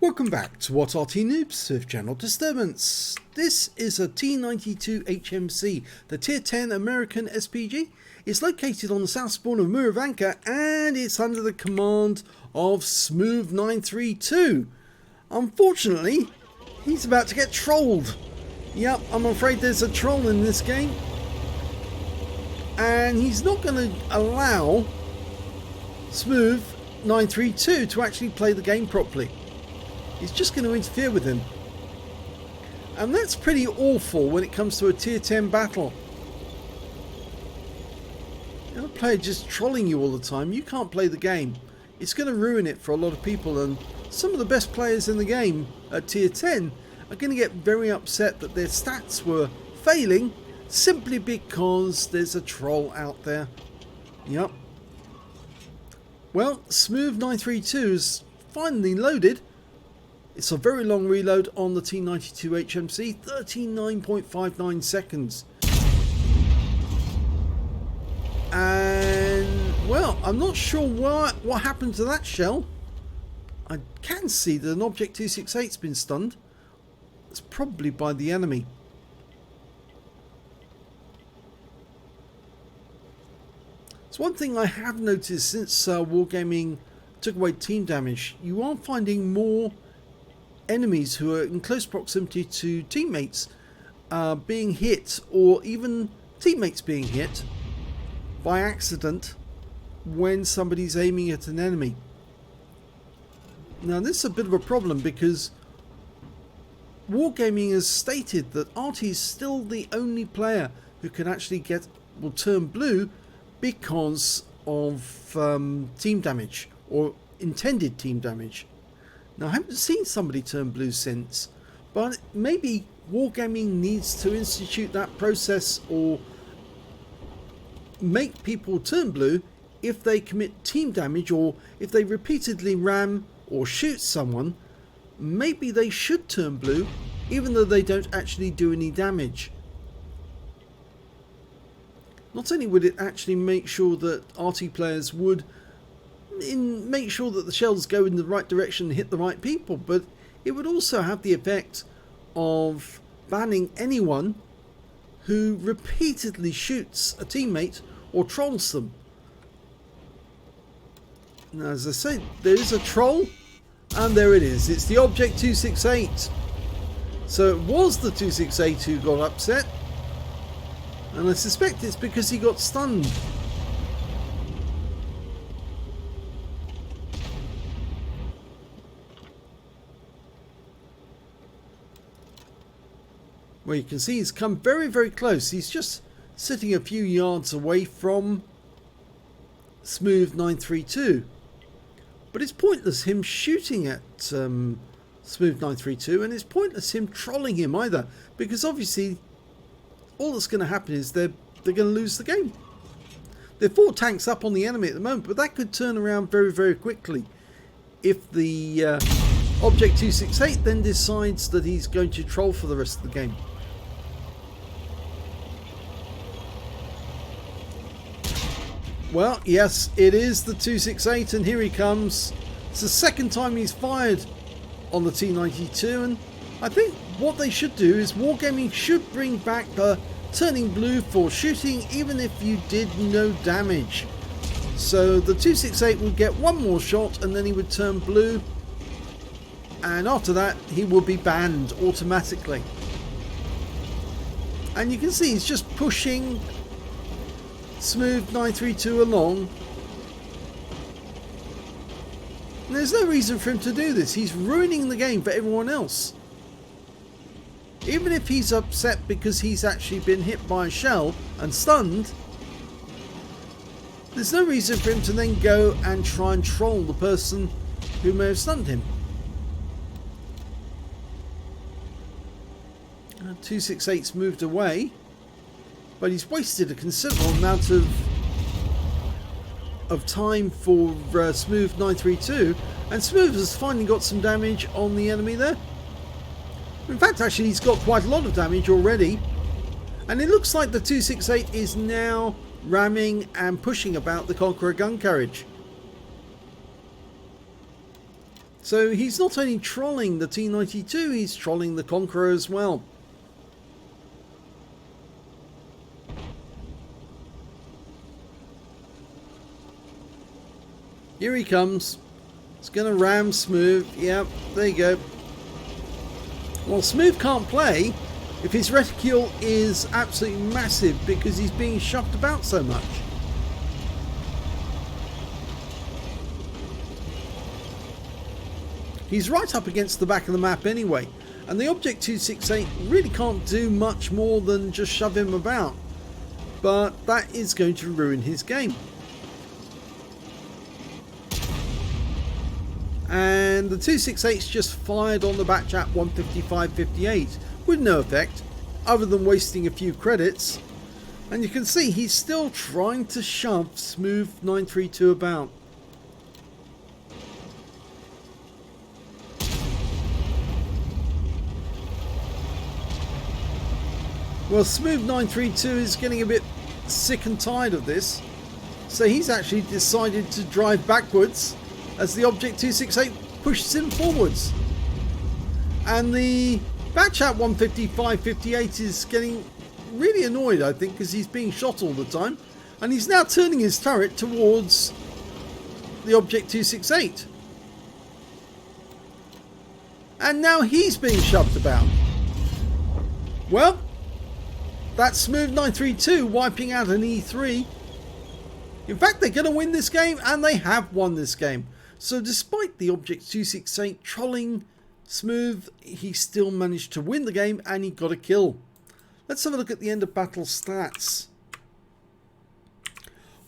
Welcome back to what Arty Noobs with Channel Disturbance. This is a T92 HMC, the Tier 10 American SPG. It's located on the south spawn of Murovanka and it's under the command of Smooth932. Unfortunately, he's about to get trolled. Yep, I'm afraid there's a troll in this game. And he's not going to allow Smooth932 to actually play the game properly. He's just going to interfere with him. And that's pretty awful when it comes to a tier 10 battle. You know, a player just trolling you all the time, you can't play the game. It's going to ruin it for a lot of people, and some of the best players in the game at tier 10 are going to get very upset that their stats were failing simply because there's a troll out there. Yep. Well, Smooth932 is finally loaded. It's a very long reload on the T92 HMC, 39.59 seconds. And, well, I'm not sure what happened to that shell. I can see that an Object 268's been stunned. It's probably by the enemy. It's one thing I have noticed since Wargaming took away team damage. You are finding more enemies who are in close proximity to teammates being hit, or even teammates being hit by accident when somebody's aiming at an enemy. Now this is a bit of a problem because Wargaming has stated that Arty is still the only player who can actually will turn blue because of team damage or intended team damage. Now, I haven't seen somebody turn blue since, but maybe Wargaming needs to institute that process or make people turn blue if they commit team damage, or if they repeatedly ram or shoot someone. Maybe they should turn blue even though they don't actually do any damage. Not only would it actually make sure that Arty players would make sure that the shells go in the right direction and hit the right people, but it would also have the effect of banning anyone who repeatedly shoots a teammate or trolls them. Now, as I said, there is a troll, and there it is. It's the Object 268. So it was the 268 who got upset, and I suspect it's because he got stunned. Well, you can see he's come very, very close. He's just sitting a few yards away from Smooth932. But it's pointless him shooting at Smooth932, and it's pointless him trolling him either, because obviously all that's going to happen is they're going to lose the game. There are 4 tanks up on the enemy at the moment, but that could turn around very, very quickly if the Object 268 then decides that he's going to troll for the rest of the game. Well, yes, it is the 268, and here he comes. It's the second time he's fired on the T92, and I think what they should do is Wargaming should bring back the turning blue for shooting even if you did no damage. So the 268 would get one more shot and then he would turn blue, and after that he would be banned automatically. And you can see he's just pushing Smooth932 along. And there's no reason for him to do this. He's ruining the game for everyone else. Even if he's upset because he's actually been hit by a shell and stunned, there's no reason for him to then go and try and troll the person who may have stunned him. 268's moved away, but he's wasted a considerable amount of time for Smooth932, and Smooth has finally got some damage on the enemy there. In fact, actually, he's got quite a lot of damage already, and it looks like the 268 is now ramming and pushing about the Conqueror gun carriage. So he's not only trolling the T92, he's trolling the Conqueror as well. Here he comes. It's going to ram Smooth. Yep, there you go. Well, Smooth can't play if his reticule is absolutely massive because he's being shoved about so much. He's right up against the back of the map anyway, and the Object 268 really can't do much more than just shove him about, but that is going to ruin his game. And the 268's just fired on the batch at 155.58 with no effect other than wasting a few credits, and you can see he's still trying to shove Smooth 932 about. Well, Smooth 932 is getting a bit sick and tired of this, so he's actually decided to drive backwards as the Object 268 pushes him forwards. And the batch at 155.58 is getting really annoyed, I think, because he's being shot all the time, and he's now turning his turret towards the Object 268. And now he's being shoved about. Well, that's Smooth 932 wiping out an E3. In fact, they're going to win this game, and they have won this game. So despite the Object 268 trolling Smooth, he still managed to win the game and he got a kill. Let's have a look at the end of battle stats.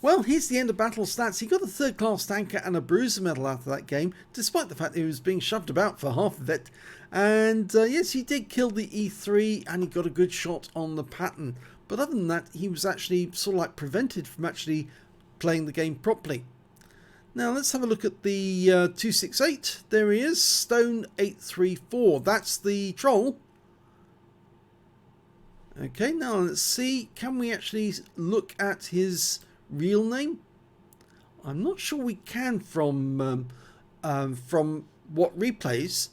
Well, here's the end of battle stats. He got a third class tanker and a bruiser medal out of that game, despite the fact that he was being shoved about for half of it. And yes, he did kill the E3 and he got a good shot on the pattern. But other than that, he was actually sort of like prevented from actually playing the game properly. Now let's have a look at the 268. There he is, Stone 834. That's the troll. Okay, now let's see. Can we actually look at his real name? I'm not sure we can from what replays,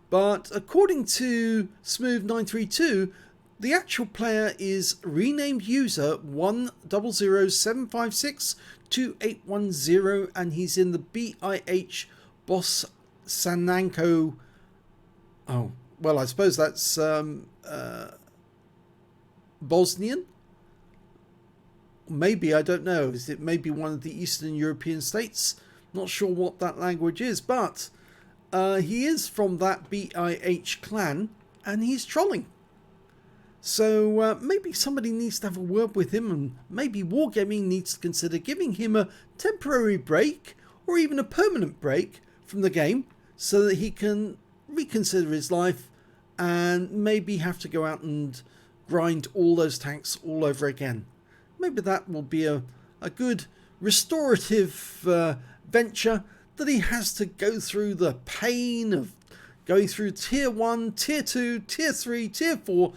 but according to Smooth 932, the actual player is renamed user 10075628110, and he's in the BIH Boss Sananko. Oh, well, I suppose that's Bosnian. Maybe, I don't know. Is it maybe one of the Eastern European states? Not sure what that language is, but he is from that BIH clan, and he's trolling. So maybe somebody needs to have a word with him, and maybe Wargaming needs to consider giving him a temporary break or even a permanent break from the game so that he can reconsider his life and maybe have to go out and grind all those tanks all over again. Maybe that will be a good restorative venture, that he has to go through the pain of going through tier 1, tier 2, tier 3, tier 4,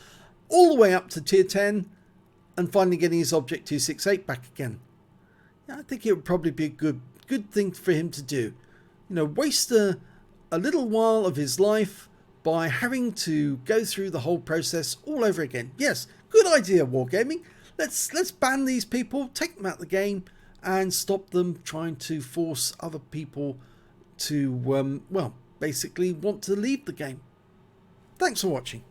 all the way up to tier 10 and finally getting his Object 268 back again. Yeah, I think it would probably be a good thing for him to do. You know, waste a little while of his life by having to go through the whole process all over again. Yes, good idea, Wargaming. Let's ban these people, take them out of the game, and stop them trying to force other people to, well, basically want to leave the game. Thanks for watching.